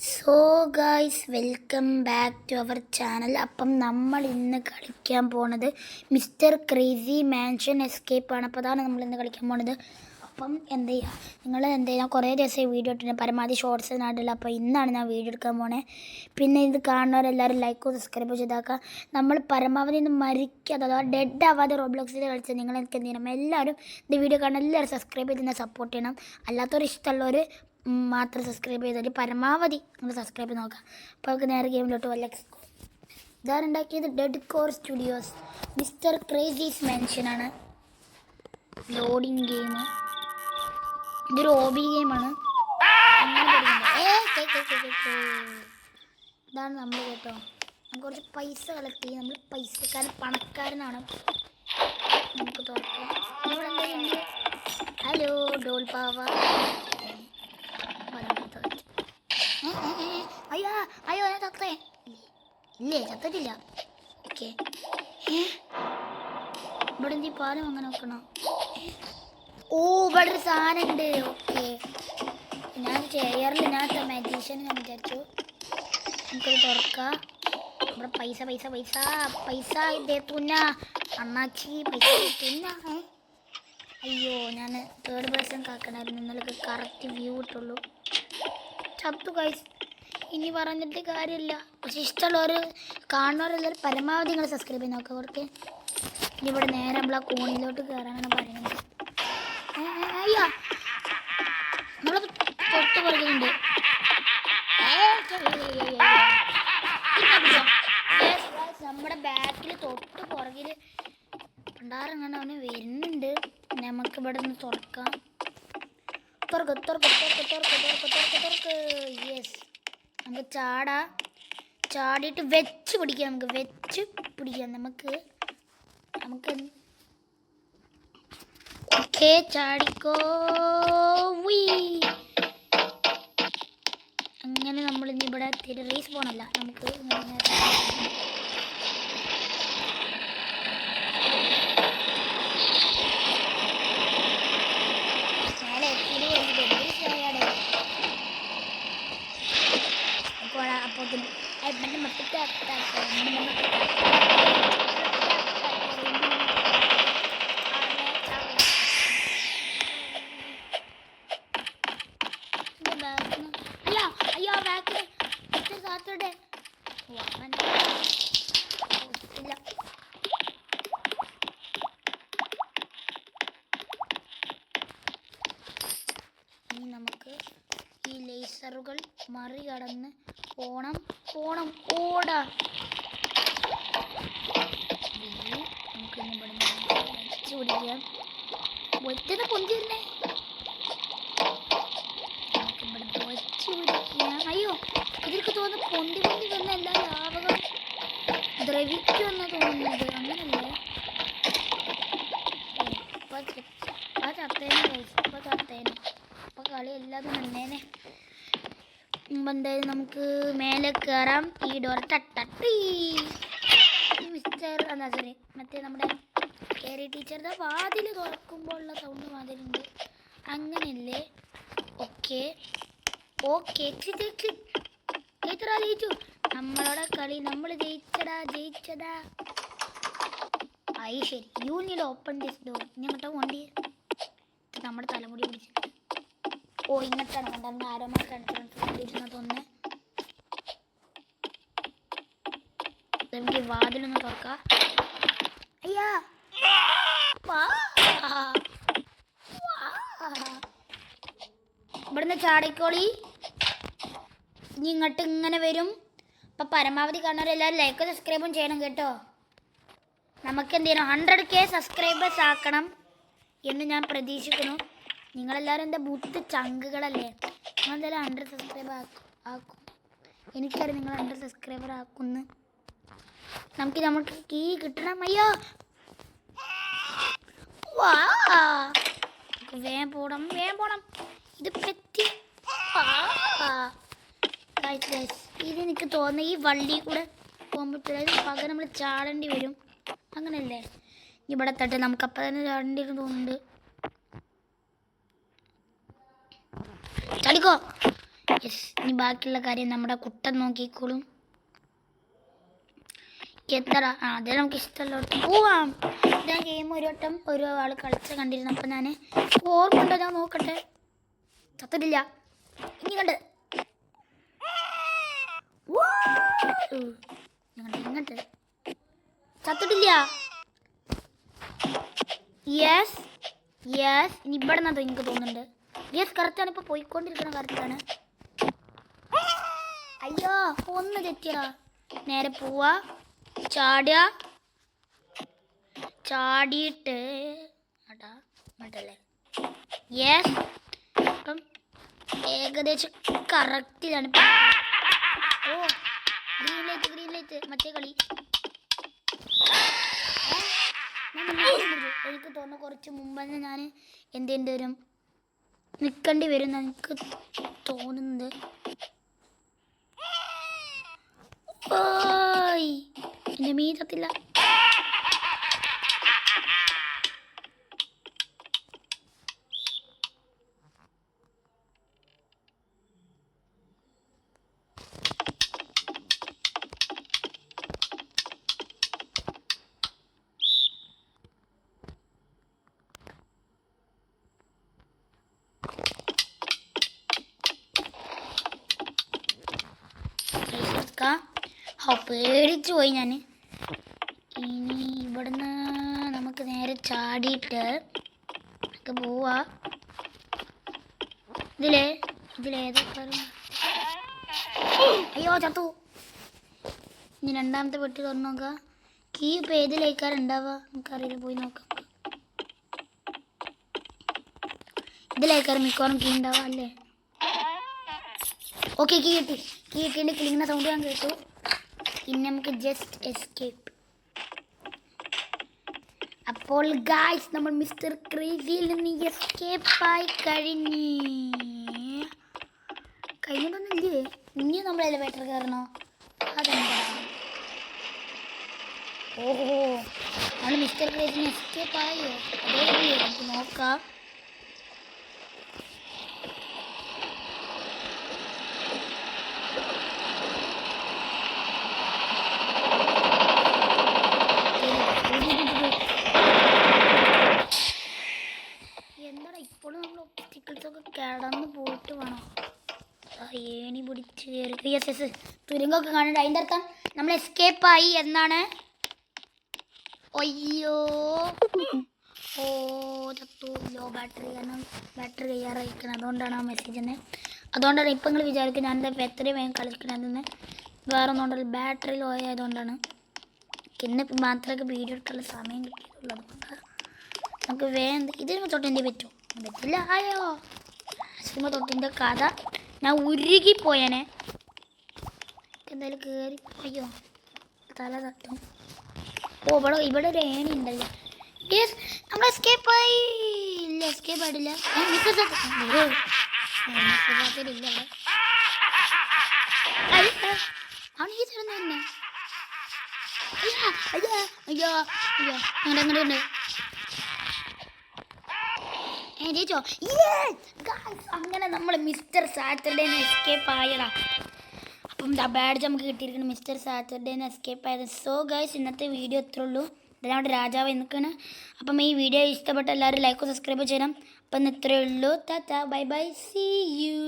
So guys welcome back to our channel. അപ്പം നമ്മൾ ഇന്ന് കളിക്കാൻ പോണത് മിസ്റ്റർ ക്രേസി മാൻഷൻ എസ്കേപ്പാണ്. അപ്പോൾ അതാണ് നമ്മൾ ഇന്ന് കളിക്കാൻ പോണത്. അപ്പം എന്ത് ചെയ്യുക, നിങ്ങൾ എന്ത് ചെയ്യുക, കുറേ ദിവസം വീഡിയോ ഇട്ടിട്ട് പരമാവധി ഷോർട്സ് നാട്ടില്ല. അപ്പോൾ ഇന്നാണ് ഞാൻ വീഡിയോ എടുക്കാൻ പോണേ. പിന്നെ ഇത് കാണുന്നവരെല്ലാവരും ലൈക്കോ സബ്സ്ക്രൈബ് ചെയ്താക്കുക. നമ്മൾ പരമാവധി ഒന്ന് മരിക്കാതെ അഥവാ ഡെഡ് ആവാതെ റോബ്ലോക്സിൽ കളിച്ചാൽ നിങ്ങൾ എനിക്ക് എന്ത് ചെയ്യണം, എല്ലാവരും ഇത് വീഡിയോ കാണാൻ എല്ലാവരും സബ്സ്ക്രൈബ് ചെയ്ത് സപ്പോർട്ട് ചെയ്യണം. അല്ലാത്തവർ ഇഷ്ടമുള്ളവർ മാത്രം സബ്സ്ക്രൈബ് ചെയ്തിട്ട് പരമാവധി നിങ്ങൾ സബ്സ്ക്രൈബ് ചെയ്ത് നോക്കാം. അപ്പോൾ നമുക്ക് നേരെ ഗെയിമിലോട്ട് വല്ല ഇതാണ് ഉണ്ടാക്കിയത് dead core studios. Mister crazy's മെൻഷനാണ് ലോഡിങ് ഗെയിം. ഇതൊരു ഹോബി ഗെയിമാണ്. ഇതാണ് നമ്മൾ കേട്ടോ. നമുക്ക് കുറച്ച് പൈസ കളക്ട് ചെയ്യും. നമ്മൾ പൈസക്കാരൻ പണക്കാരനാണ്. നമുക്ക് തുറക്കാം. ഹലോ ഡോൾ പാവ. അയ്യോ അയ്യോ ഞാൻ ചത്തേ ഇല്ലേ? ചത്തിട്ടില്ല. ഓക്കെ, ഇവിടെ എന്തി പാലം അങ്ങനെ നോക്കണോ? ഓ ഇവിടെ ഒരു സാധനം ഉണ്ട്. ഓക്കെ, ഞാൻ ചെയറിൽ ഞാൻ മാജീഷ്യൻ ഞാൻ വിചാരിച്ചു. നമുക്കത് തുറക്കാം. ഇവിടെ പൈസ പൈസ പൈസ പൈസ ഇതേ തുന്ന അണ്ണാച്ചി പൈസ തുന്ന. അയ്യോ ഞാൻ തേർഡ് പേഴ്സൺ കാക്കണമായിരുന്നു. ഇന്നലെ കറക്റ്റ് വ്യൂ ഇട്ടുള്ളൂ. ചത്തു ഗൈസ്. ഇനി പറഞ്ഞിട്ട് കാര്യമില്ല. പക്ഷെ ഇഷ്ടമുള്ളവർ കാണുന്നവരെല്ലാവരും പരമാവധി നിങ്ങൾ സബ്സ്ക്രൈബ് ചെയ്ത് നോക്കുക. അവർക്ക് ഇനി ഇവിടെ നേരെ നമ്മൾ ആ കോണിലോട്ട് കയറാനാണ് പറയുന്നത്. അയ്യോ നമ്മളത് തൊട്ട് പറയുന്നുണ്ട്. നമ്മുടെ ബാക്കിൽ തൊട്ട് പുറകിൽ പണ്ടാറങ്ങനെ അവന് വരുന്നുണ്ട്. നമുക്ക് ഇവിടെ നിന്ന് തുറക്കാം. തുറക്ക് തുറക്ക് തുറക്ക് തുറക്ക് തുറക്ക് തുറക്ക് തുറക്ക്. യെസ്, നമുക്ക് ചാടിയിട്ട് വെച്ച് പിടിക്കാം. നമുക്ക് വെച്ച് പിടിക്കാം. നമുക്ക് ഓക്കെ ചാടിക്കോ. അങ്ങനെ നമ്മൾ ഇനി ഇവിടെ റേസ് പോകണല്ല. നമുക്ക് അയ്യോ ബാക്ക് കാത്തോടെ ഇനി നമുക്ക് ഈ ലേസറുകൾ മറികടന്ന് പോണം ഓടാ. നമുക്ക് ഇവിടെ വെച്ച് പിടിക്കാം. ഒറ്റ പൊന്തിരുന്നേ. നമുക്കിവിടെ വെച്ച് പിടിക്കാം. അയ്യോ ഇതിലേക്ക് തോന്നുന്നു പൊന്തി വന്ന എല്ലാ ലാവകളും ദ്രവിക്കുമെന്ന് തോന്നുന്നത്. അങ്ങനല്ലേ? ചത്തേനെ ഇപ്പൊ കളി എല്ലാതും നന്നേനെ. എന്തായാലും നമുക്ക് മേലെ കയറാം. ഈ ഡോർ തട്ടി മിസ്റ്റർ എന്താ സോറി മറ്റേ നമ്മുടെ കേറി ടീച്ചറുടെ വാതിൽ തുറക്കുമ്പോൾ ഉള്ള സൗണ്ട് മാതിരി ഉണ്ട്. അങ്ങനെയല്ലേ? ഓക്കെ ഓക്കെ ജയിച്ചു. നമ്മളോടെ കളി നമ്മൾ ജയിച്ചടാ. ആയി ശരി. You need open this door. ഇനി അങ്ങോട്ട് പോണ്ടി. നമ്മുടെ തലമുടി പിടിച്ചിട്ട് ഓ ഇങ്ങോട്ടാണ് കണ്ടെന്ന് ആരോമാർ കണ്ടിരുന്നതൊന്ന്. നമുക്ക് വാതിലൊന്ന് തുറക്കാം. അയ്യാ ഇവിടുന്ന് ചാടിക്കോളി. ഇനി ഇങ്ങോട്ട് ഇങ്ങനെ വരും. അപ്പം പരമാവധി കാണുന്നവരെല്ലാവരും ലൈക്കും സബ്സ്ക്രൈബും ചെയ്യണം കേട്ടോ. നമുക്ക് എന്ത് ചെയ്യണം, 100K സബ്സ്ക്രൈബേഴ്സ് ആക്കണം എന്ന് ഞാൻ പ്രതീക്ഷിക്കുന്നു. നിങ്ങളെല്ലാവരും എൻ്റെ ബൂത്ത് ചങ്കുകളല്ലേ. നിങ്ങളെന്തായാലും 100 സബ്സ്ക്രൈബർ ആക്കും. എനിക്കറിയാം നിങ്ങൾ 100 സബ്സ്ക്രൈബർ ആക്കുമെന്ന്. നമുക്ക് കീ കിട്ടണം. അയ്യോ വേഗം പോണം. ഇത് പറ്റി ഇതെനിക്ക് തോന്നുന്നു ഈ വള്ളി കൂടെ പോകാൻ പറ്റില്ല. ഇത് പകരം നമ്മൾ ചാടേണ്ടി വരും. അങ്ങനെയല്ലേ? ഇവിടെ തട്ട് നമുക്കപ്പം തന്നെ ചാടേണ്ടി വരും തോന്നുന്നുണ്ട്. ചാടിക്കോ. യെസ്, ഇനി ബാക്കിയുള്ള കാര്യം നമ്മുടെ കുട്ടൻ നോക്കിക്കോളും. എത്ര അതേ നമുക്ക് ഇഷ്ടമല്ല പോവാം. ഞാൻ ഗെയിം ഒരു വട്ടം ഒരു ആൾ കളിച്ച കണ്ടിരുന്നു. അപ്പം ഞാൻ ഓർമ്മയുണ്ടോ ഞാൻ നോക്കട്ടെ. ചത്തിട്ടില്ല, ഇനി കണ്ട് ഇങ്ങോട്ട് ചത്തിട്ടില്ല. യെസ് യെസ്, ഇനി ഇവിടെ നിന്നാ എനിക്ക് തോന്നുന്നുണ്ട്. യെസ്, കറക്റ്റാണ്. ഇപ്പോൾ പോയിക്കൊണ്ടിരിക്കുന്ന കറക്റ്റാണ്. അയ്യോ ഒന്ന് തെറ്റിയാ. നേരെ പോവാ, ചാടുക, ചാടിയിട്ട് യെസ്. അപ്പം ഏകദേശം കറക്റ്റിലാണ്. ഓ ഗ്രീൻ ലൈറ്റ് മറ്റേ കളി. എനിക്ക് തോന്നുന്നു കുറച്ച് മുമ്പ് തന്നെ ഞാൻ എന്തെങ്കിലും വരും നിൽക്കേണ്ടി വരും എന്ന് എനിക്ക് തോന്നുന്നത്. എൻ്റെ മീതത്തില്ല. പേടിച്ചു പോയി ഞാൻ. ഇനി ഇവിടുന്ന് നമുക്ക് നേരെ ചാടിയിട്ട് പോവാ. ഇതിലേതൊക്കെ അയ്യോ ചത്തു. ഇനി രണ്ടാമത്തെ പെട്ടി തുറന്നു നോക്കാം. കീ ഇപ്പോൾ ഏതിലേക്കാരുണ്ടാവുക നമുക്കറിയില്ല, പോയി നോക്കാം. ഇതിലേക്കാരും മിക്കവാറും കീ ഉണ്ടാവുക അല്ലേ. ഓക്കെ, കീ കിട്ടിൻ്റെ ക്ലിങ്ങിന സൗണ്ട് ഞാൻ കേട്ടു. ഇനി നമുക്ക് ജസ്റ്റ് എസ്കേപ്പ്. അപ്പോൾ ഗായ്സ് നമ്മൾ മിസ്റ്റർ ക്രേസിയിൽ നിന്ന് എസ്കേപ്പായി കഴിഞ്ഞിട്ടൊന്നുമില്ലേ. ഇനിയും നമ്മൾ എലിവേറ്റർ കയറണോ? അതെന്താ? ഓഹോ, നമ്മൾ മിസ്റ്റർ ക്രേസിന് എസ്കേപ്പായോ? അതേ നമുക്ക് നോക്കാം. കിടന്ന് പോയിട്ട് വേണം ഏണി പിടിച്ച് കയറി. യെസ് തുരങ്കമൊക്കെ കാണണ്ട. അതിൻ്റെ അർത്ഥം നമ്മൾ എസ്കേപ്പായി എന്നാണ്. അയ്യോ ഓ ചത്തു. ലോ ബാറ്ററി, കാരണം ബാറ്ററി കയ്യാറായിരിക്കണം. അതുകൊണ്ടാണ് ആ മെസ്സേജ് തന്നെ. അതുകൊണ്ടാണ് ഇപ്പം നിങ്ങൾ വിചാരിക്കും ഞാൻ എന്താ എത്രയും വേഗം കളിക്കണമെന്ന്. വേറെ ഒന്നുകൊണ്ടല്ല, ബാറ്ററി ലോ ആയതുകൊണ്ടാണ്. ഇന്നിപ്പോൾ മാത്രമൊക്കെ വീഡിയോ എടുക്കാനുള്ള സമയം കിട്ടിയിട്ടുള്ളത്. നമുക്ക് വേഗം ഇതിന് തൊട്ട് എന്ത് പറ്റുമോ? പറ്റില്ല. ആയോ സിനിമ തൊട്ടിൻ്റെ കഥ ഞാൻ ഉരുകിപ്പോയനെ. എന്തായാലും കയറി അയ്യോ തല തട്ടും. ഓ ഇവിടെ ഒരു ഏണി ഉണ്ടല്ലോ. യെസ്, നമ്മൾ എസ്കേപ്പായി. ഇല്ല, എസ്കേപ്പ് ആയിട്ടില്ല. ഇല്ല അവൻ ഈ തരുന്ന തന്നെ. അയ്യോ അയ്യോ അയ്യോ അങ്ങോട്ട് ജയിച്ചോ? അങ്ങനെ നമ്മൾ മിസ്റ്റർ സാറ്റർഡേന്ന് എസ്കേപ്പ് ആയടാ. അപ്പം ബാഡ്ജ് നമുക്ക് കിട്ടിയിരിക്കണം, മിസ്റ്റർ സാറ്റർഡേന്ന് എസ്കേപ്പ് ആയത്. സോ ഗൈസ്, ഇന്നത്തെ വീഡിയോ ഇത്രേ ഉള്ളൂ. ഇതിനവിടെ രാജാവ് നിൽക്കുകയാണ്. അപ്പം ഈ വീഡിയോ ഇഷ്ടപ്പെട്ട എല്ലാവരും ലൈക്കും സബ്സ്ക്രൈബ് ചെയ്യണം. അപ്പം ഇന്ന് ഇത്രയേ ഉള്ളൂ. Tata bye bye, see U.